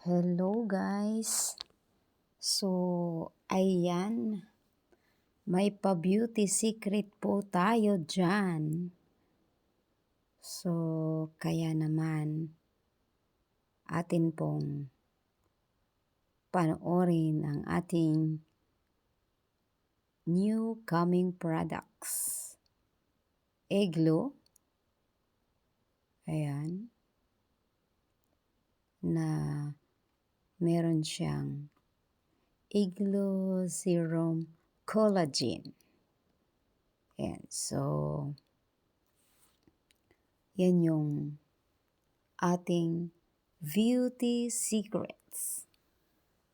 Hello guys! So, ayan, may pa-beauty secret po tayo dyan. So, kaya naman, atin pong panoorin ang ating new coming products. Eglo, ayan, na meron siyang Eglo Serum Collagen. Ayan, so, yan yung ating beauty secrets.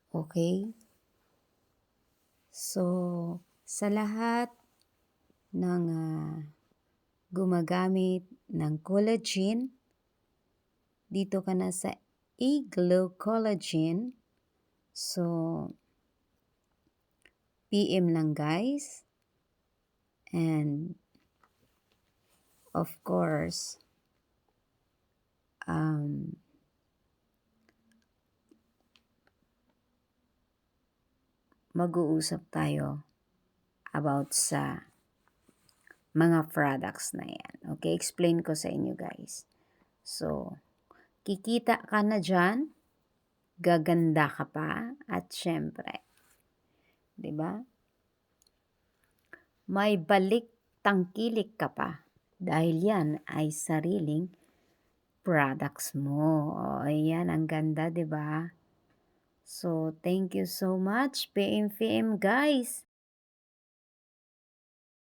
Okay? So, sa lahat ng gumagamit ng collagen, dito ka na sa Eglo Collagen. So, PM lang guys. And, of course, mag-uusap tayo about sa mga products na yan. Okay, explain ko sa inyo guys. So, kikita ka na dyan, gaganda ka pa, at syempre, di ba? May balik tangkilik ka pa dahil yan ay sariling products mo. O, ayan, ang ganda, di ba? So, thank you so much, PM guys.